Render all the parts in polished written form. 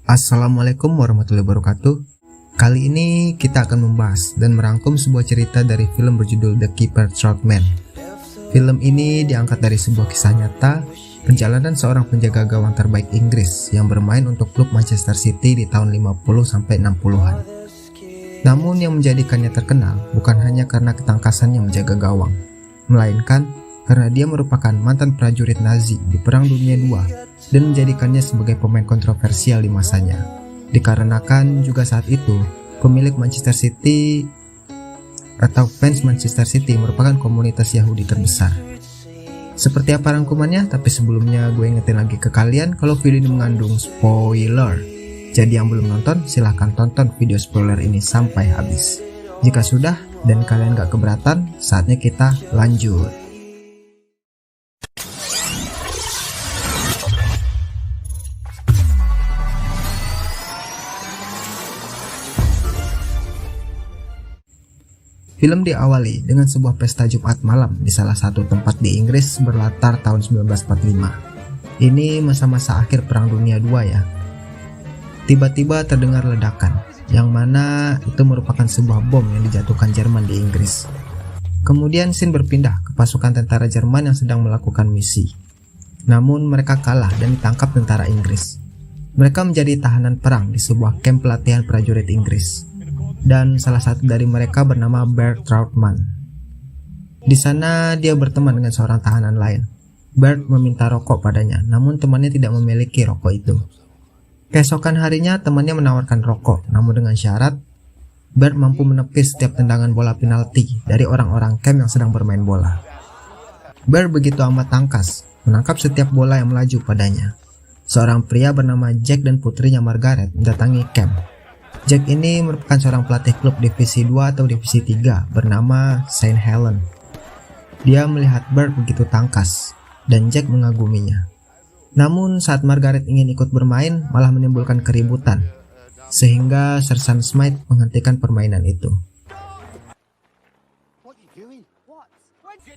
Assalamualaikum warahmatullahi wabarakatuh. Kali ini kita akan membahas dan merangkum sebuah cerita dari film berjudul The Keeper Troutman. Film ini diangkat dari sebuah kisah nyata perjalanan seorang penjaga gawang terbaik Inggris yang bermain untuk klub Manchester City di tahun 50-60-an. Namun yang menjadikannya terkenal bukan hanya karena ketangkasannya menjaga gawang, melainkan karena dia merupakan mantan prajurit Nazi di Perang Dunia II dan menjadikannya sebagai pemain kontroversial di masanya. Dikarenakan juga saat itu, pemilik Manchester City atau fans Manchester City merupakan komunitas Yahudi terbesar. Seperti apa rangkumannya? Tapi sebelumnya gue ingetin lagi ke kalian kalau video ini mengandung spoiler. Jadi yang belum nonton, silahkan tonton video spoiler ini sampai habis. Jika sudah dan kalian gak keberatan, saatnya kita lanjut. Film diawali dengan sebuah pesta Jumat malam di salah satu tempat di Inggris berlatar tahun 1945. Ini masa-masa akhir Perang Dunia II ya. Tiba-tiba terdengar ledakan, yang mana itu merupakan sebuah bom yang dijatuhkan Jerman di Inggris. Kemudian scene berpindah ke pasukan tentara Jerman yang sedang melakukan misi. Namun mereka kalah dan ditangkap tentara Inggris. Mereka menjadi tahanan perang di sebuah kamp pelatihan prajurit Inggris. Dan salah satu dari mereka bernama Bert Troutman. Di sana dia berteman dengan seorang tahanan lain. Bert meminta rokok padanya, namun temannya tidak memiliki rokok itu. Keesokan harinya temannya menawarkan rokok, namun dengan syarat Bert mampu menepis setiap tendangan bola penalti dari orang-orang camp yang sedang bermain bola. Bert begitu amat tangkas, menangkap setiap bola yang melaju padanya. Seorang pria bernama Jack dan putrinya Margaret mendatangi camp. Jack ini merupakan seorang pelatih klub divisi 2 atau divisi 3 bernama St. Helen. Dia melihat Bert begitu tangkas dan Jack mengaguminya. Namun saat Margaret ingin ikut bermain malah menimbulkan keributan, sehingga Sersan Smith menghentikan permainan itu.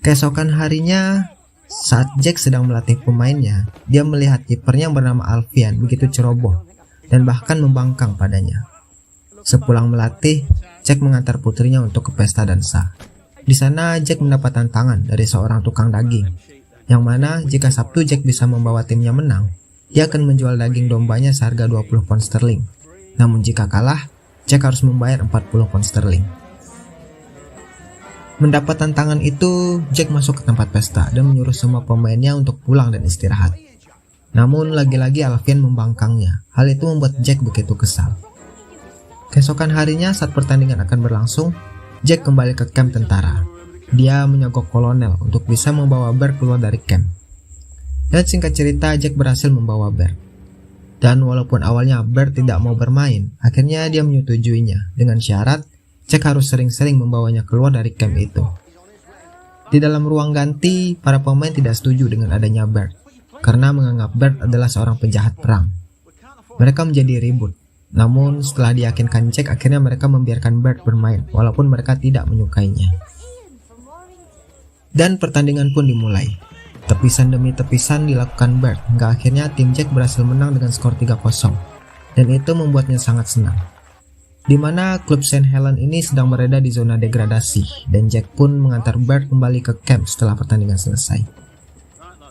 Keesokan harinya, saat Jack sedang melatih pemainnya, dia melihat kipernya yang bernama Alfian begitu ceroboh dan bahkan membangkang padanya. Sepulang melatih, Jack mengantar putrinya untuk ke pesta dansa. Di sana Jack mendapat tantangan dari seorang tukang daging, yang mana jika Sabtu Jack bisa membawa timnya menang, dia akan menjual daging dombanya seharga 20 pound sterling. Namun jika kalah, Jack harus membayar 40 pound sterling. Mendapat tantangan itu, Jack masuk ke tempat pesta dan menyuruh semua pemainnya untuk pulang dan istirahat. Namun lagi-lagi Alfian membangkangnya. Hal itu membuat Jack begitu kesal. Keesokan harinya saat pertandingan akan berlangsung, Jack kembali ke kamp tentara. Dia menyogok kolonel untuk bisa membawa Bert keluar dari kamp. Dan singkat cerita, Jack berhasil membawa Bert. Dan walaupun awalnya Bert tidak mau bermain, akhirnya dia menyetujuinya dengan syarat Jack harus sering-sering membawanya keluar dari kamp itu. Di dalam ruang ganti, para pemain tidak setuju dengan adanya Bert karena menganggap Bert adalah seorang penjahat perang. Mereka menjadi ribut. Namun setelah diyakinkan Jack, akhirnya mereka membiarkan Bert bermain walaupun mereka tidak menyukainya. Dan pertandingan pun dimulai. Tepisan demi tepisan dilakukan Bert hingga akhirnya tim Jack berhasil menang dengan skor 3-0. Dan itu membuatnya sangat senang. Dimana klub St. Helen ini sedang berada di zona degradasi dan Jack pun mengantar Bert kembali ke camp setelah pertandingan selesai.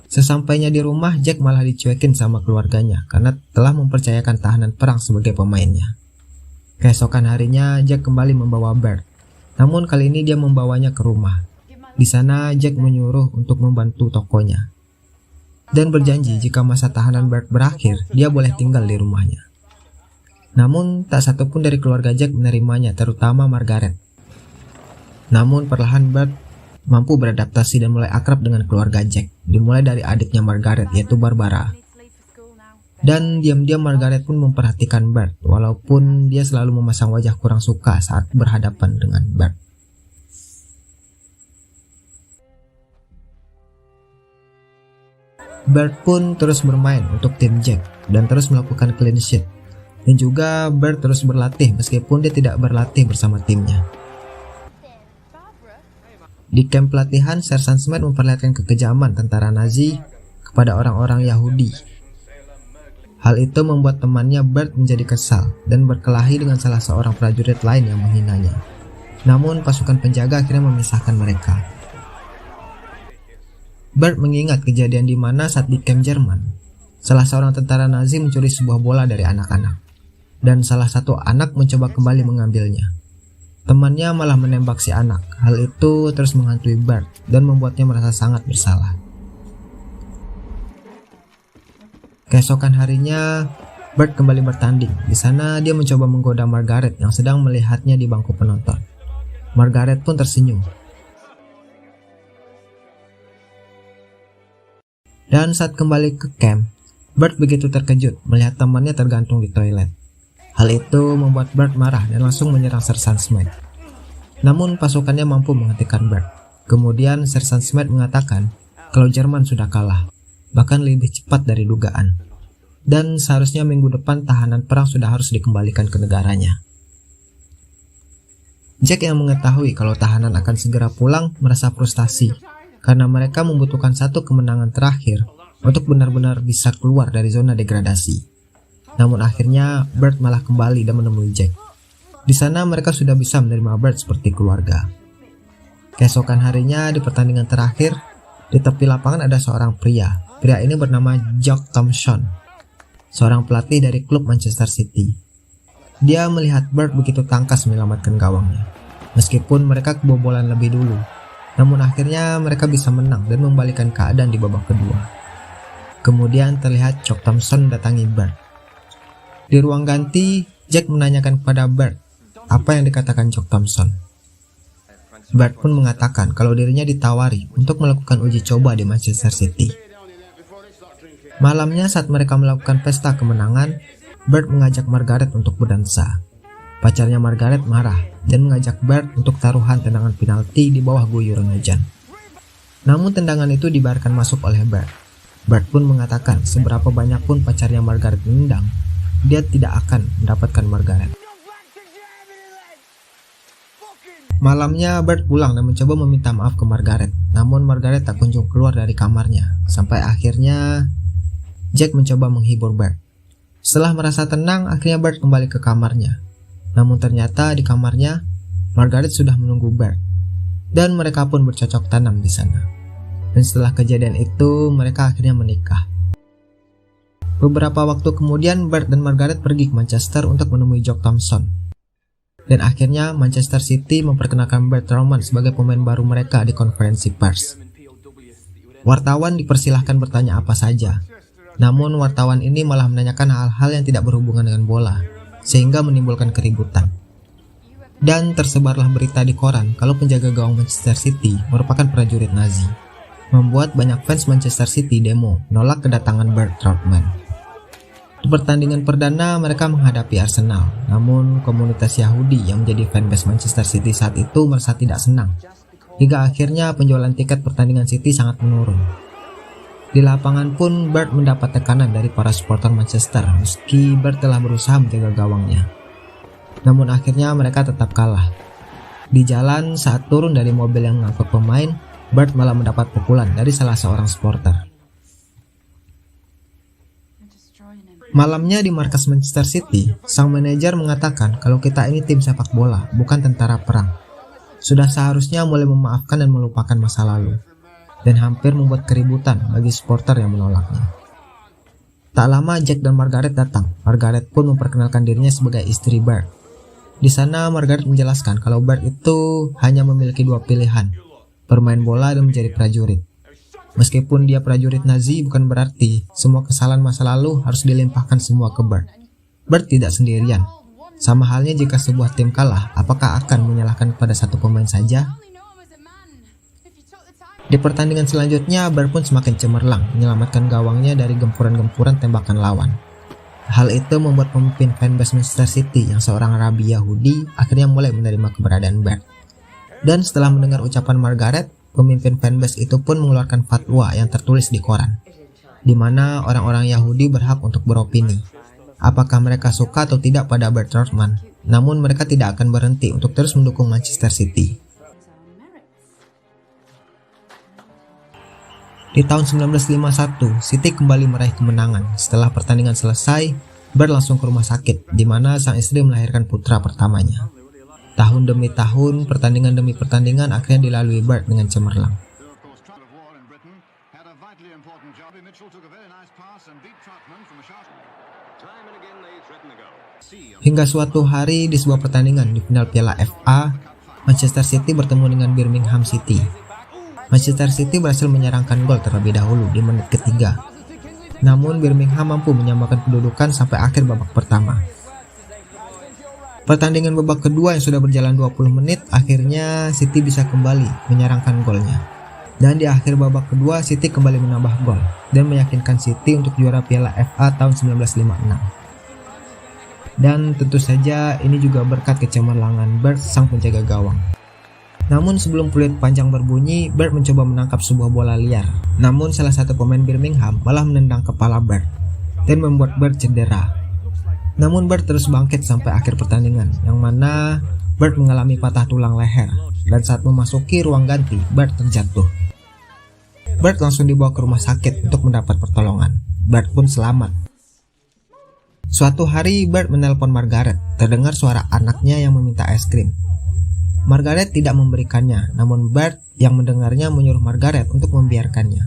Sesampainya di rumah, Jack malah dicuekin sama keluarganya karena telah mempercayakan tahanan perang sebagai pemainnya. Keesokan harinya, Jack kembali membawa Bert. Namun kali ini dia membawanya ke rumah. Di sana, Jack menyuruh untuk membantu tokonya. Dan berjanji jika masa tahanan Bert berakhir, dia boleh tinggal di rumahnya. Namun, tak satupun dari keluarga Jack menerimanya, terutama Margaret. Namun perlahan Bert mampu beradaptasi dan mulai akrab dengan keluarga Jack, dimulai dari adiknya Margaret yaitu Barbara. Dan diam-diam Margaret pun memperhatikan Bert, walaupun dia selalu memasang wajah kurang suka saat berhadapan dengan Bert. Bert pun terus bermain untuk tim Jack dan terus melakukan clean sheet. Dan juga Bert terus berlatih meskipun dia tidak berlatih bersama timnya. Di kamp pelatihan, Sersan Smith memperlihatkan kekejaman tentara Nazi kepada orang-orang Yahudi. Hal itu membuat temannya Bert menjadi kesal dan berkelahi dengan salah seorang prajurit lain yang menghinanya. Namun pasukan penjaga akhirnya memisahkan mereka. Bert mengingat kejadian di mana saat di kamp Jerman, salah seorang tentara Nazi mencuri sebuah bola dari anak-anak, dan salah satu anak mencoba kembali mengambilnya. Temannya malah menembak si anak. Hal itu terus menghantui Bert dan membuatnya merasa sangat bersalah. Keesokan harinya, Bert kembali bertanding. Di sana dia mencoba menggoda Margaret yang sedang melihatnya di bangku penonton. Margaret pun tersenyum. Dan saat kembali ke camp, Bert begitu terkejut melihat temannya tergantung di toilet. Hal itu membuat Bert marah dan langsung menyerang Sersan Smith. Namun pasukannya mampu menghentikan Bert. Kemudian Sersan Smith mengatakan kalau Jerman sudah kalah, bahkan lebih cepat dari dugaan. Dan seharusnya minggu depan tahanan perang sudah harus dikembalikan ke negaranya. Jack yang mengetahui kalau tahanan akan segera pulang merasa frustasi karena mereka membutuhkan satu kemenangan terakhir untuk benar-benar bisa keluar dari zona degradasi. Namun akhirnya Bert malah kembali dan menemui Jack. Di sana mereka sudah bisa menerima Bert seperti keluarga. Keesokan harinya di pertandingan terakhir, di tepi lapangan ada seorang pria. Pria ini bernama Jock Thompson, seorang pelatih dari klub Manchester City. Dia melihat Bert begitu tangkas menyelamatkan gawangnya. Meskipun mereka kebobolan lebih dulu, namun akhirnya mereka bisa menang dan membalikan keadaan di babak kedua. Kemudian terlihat Jock Thompson datangi Bert. Di ruang ganti, Jack menanyakan kepada Bert apa yang dikatakan Jock Thompson. Bert pun mengatakan kalau dirinya ditawari untuk melakukan uji coba di Manchester City. Malamnya saat mereka melakukan pesta kemenangan, Bert mengajak Margaret untuk berdansa. Pacarnya Margaret marah dan mengajak Bert untuk taruhan tendangan penalti di bawah guyuran hujan. Namun tendangan itu dibiarkan masuk oleh Bert. Bert pun mengatakan seberapa banyak pun pacarnya Margaret menendang, dia tidak akan mendapatkan Margaret. Malamnya Bert pulang dan mencoba meminta maaf ke Margaret. Namun Margaret tak kunjung keluar dari kamarnya. Sampai akhirnya Jack mencoba menghibur Bert. Setelah merasa tenang, akhirnya Bert kembali ke kamarnya. Namun ternyata di kamarnya Margaret sudah menunggu Bert. Dan mereka pun bercocok tanam di sana. Dan setelah kejadian itu mereka akhirnya menikah. Beberapa waktu kemudian Bert dan Margaret pergi ke Manchester untuk menemui Jock Thompson. Dan akhirnya Manchester City memperkenalkan Bert Trautmann sebagai pemain baru mereka di konferensi pers. Wartawan dipersilahkan bertanya apa saja. Namun wartawan ini malah menanyakan hal-hal yang tidak berhubungan dengan bola, sehingga menimbulkan keributan. Dan tersebarlah berita di koran kalau penjaga gawang Manchester City merupakan prajurit Nazi, membuat banyak fans Manchester City demo menolak kedatangan Bert Trautmann. Di pertandingan perdana mereka menghadapi Arsenal, namun komunitas Yahudi yang menjadi fanbase Manchester City saat itu merasa tidak senang, hingga akhirnya penjualan tiket pertandingan City sangat menurun. Di lapangan pun Bert mendapat tekanan dari para supporter Manchester meski Bert telah berusaha menjaga gawangnya. Namun akhirnya mereka tetap kalah. Di jalan saat turun dari mobil yang mengangkut pemain, Bert malah mendapat pukulan dari salah seorang supporter. Malamnya di markas Manchester City, sang manajer mengatakan kalau kita ini tim sepak bola, bukan tentara perang. Sudah seharusnya mulai memaafkan dan melupakan masa lalu. Dan hampir membuat keributan bagi supporter yang menolaknya. Tak lama Jack dan Margaret datang. Margaret pun memperkenalkan dirinya sebagai istri Bert. Di sana Margaret menjelaskan kalau Bert itu hanya memiliki dua pilihan, bermain bola dan menjadi prajurit. Meskipun dia prajurit Nazi, bukan berarti semua kesalahan masa lalu harus dilimpahkan semua ke Bert. Bert tidak sendirian. Sama halnya jika sebuah tim kalah, apakah akan menyalahkan kepada satu pemain saja? Di pertandingan selanjutnya, Bert pun semakin cemerlang menyelamatkan gawangnya dari gempuran-gempuran tembakan lawan. Hal itu membuat pemimpin fanbase Manchester City yang seorang rabi Yahudi akhirnya mulai menerima keberadaan Bert. Dan setelah mendengar ucapan Margaret, pemimpin fanbase itu pun mengeluarkan fatwa yang tertulis di koran, di mana orang-orang Yahudi berhak untuk beropini, apakah mereka suka atau tidak pada Bert Trautmann. Namun mereka tidak akan berhenti untuk terus mendukung Manchester City. Di tahun 1951, City kembali meraih kemenangan. Setelah pertandingan selesai, Bert langsung ke rumah sakit, di mana sang istri melahirkan putra pertamanya. Tahun demi tahun, pertandingan demi pertandingan akhirnya dilalui Bert dengan cemerlang. Hingga suatu hari di sebuah pertandingan di final Piala FA, Manchester City bertemu dengan Birmingham City. Manchester City berhasil menyerangkan gol terlebih dahulu di menit ketiga. Namun Birmingham mampu menyamakan kedudukan sampai akhir babak pertama. Pertandingan babak kedua yang sudah berjalan 20 menit, akhirnya City bisa kembali menyerangkan golnya. Dan di akhir babak kedua, City kembali menambah gol dan meyakinkan City untuk juara Piala FA tahun 1956. Dan tentu saja ini juga berkat kecemerlangan Bert sang penjaga gawang. Namun sebelum peluit panjang berbunyi, Bert mencoba menangkap sebuah bola liar. Namun salah satu pemain Birmingham malah menendang kepala Bert dan membuat Bert cedera. Namun Bert terus bangkit sampai akhir pertandingan, yang mana Bert mengalami patah tulang leher. Dan saat memasuki ruang ganti, Bert terjatuh. Bert langsung dibawa ke rumah sakit untuk mendapat pertolongan. Bert pun selamat. Suatu hari Bert menelpon Margaret. Terdengar suara anaknya yang meminta es krim. Margaret tidak memberikannya, namun Bert yang mendengarnya menyuruh Margaret untuk membiarkannya.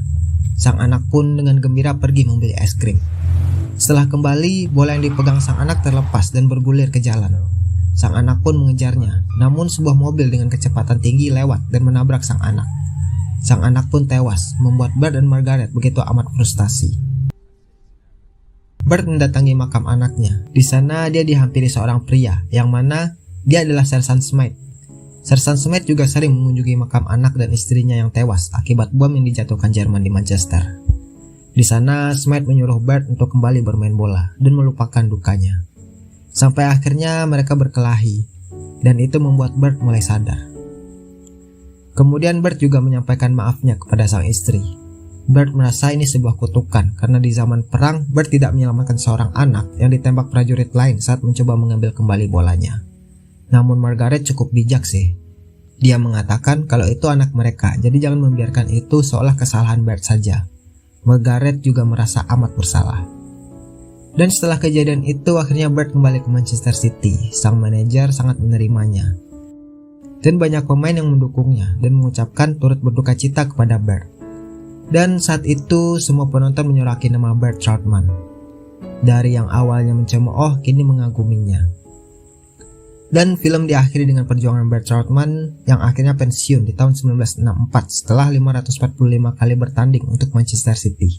Sang anak pun dengan gembira pergi membeli es krim. Setelah kembali, bola yang dipegang sang anak terlepas dan bergulir ke jalan. Sang anak pun mengejarnya, namun sebuah mobil dengan kecepatan tinggi lewat dan menabrak sang anak. Sang anak pun tewas, membuat Bert dan Margaret begitu amat frustasi. Bert mendatangi makam anaknya. Di sana dia dihampiri seorang pria, yang mana dia adalah Sersan Smythe. Sersan Smythe juga sering mengunjungi makam anak dan istrinya yang tewas akibat bom yang dijatuhkan Jerman di Manchester. Di sana, Smythe menyuruh Bert untuk kembali bermain bola dan melupakan dukanya. Sampai akhirnya mereka berkelahi, dan itu membuat Bert mulai sadar. Kemudian Bert juga menyampaikan maafnya kepada sang istri. Bert merasa ini sebuah kutukan karena di zaman perang, Bert tidak menyelamatkan seorang anak yang ditembak prajurit lain saat mencoba mengambil kembali bolanya. Namun Margaret cukup bijak sih. Dia mengatakan kalau itu anak mereka, jadi jangan membiarkan itu seolah kesalahan Bert saja. Margaret juga merasa amat bersalah. Dan setelah kejadian itu, akhirnya Bert kembali ke Manchester City. Sang manajer sangat menerimanya. Dan banyak pemain yang mendukungnya dan mengucapkan turut berduka cita kepada Bert. Dan saat itu, semua penonton menyoraki nama Bert Trautmann. Dari yang awalnya mencemooh, kini mengaguminya. Dan film diakhiri dengan perjuangan Bert Trautmann yang akhirnya pensiun di tahun 1964 setelah 545 kali bertanding untuk Manchester City.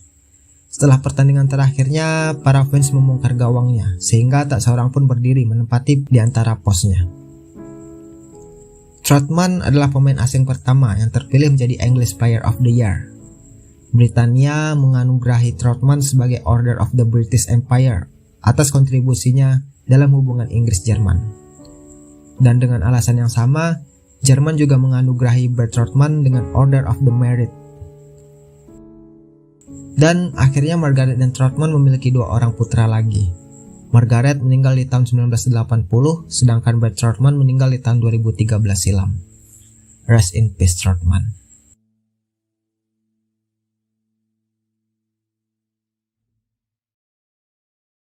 Setelah pertandingan terakhirnya, para fans membongkar gawangnya sehingga tak seorang pun berdiri menempati di antara posnya. Trautmann adalah pemain asing pertama yang terpilih menjadi English Player of the Year. Britania menganugerahi Trautmann sebagai Order of the British Empire atas kontribusinya dalam hubungan Inggris-Jerman. Dan dengan alasan yang sama, Jerman juga menganugerahi Bert Trautmann dengan Order of the Merit. Dan akhirnya Margaret dan Trautmann memiliki dua orang putra lagi. Margaret meninggal di tahun 1980, sedangkan Bert Trautmann meninggal di tahun 2013 silam. Rest in peace Trautmann.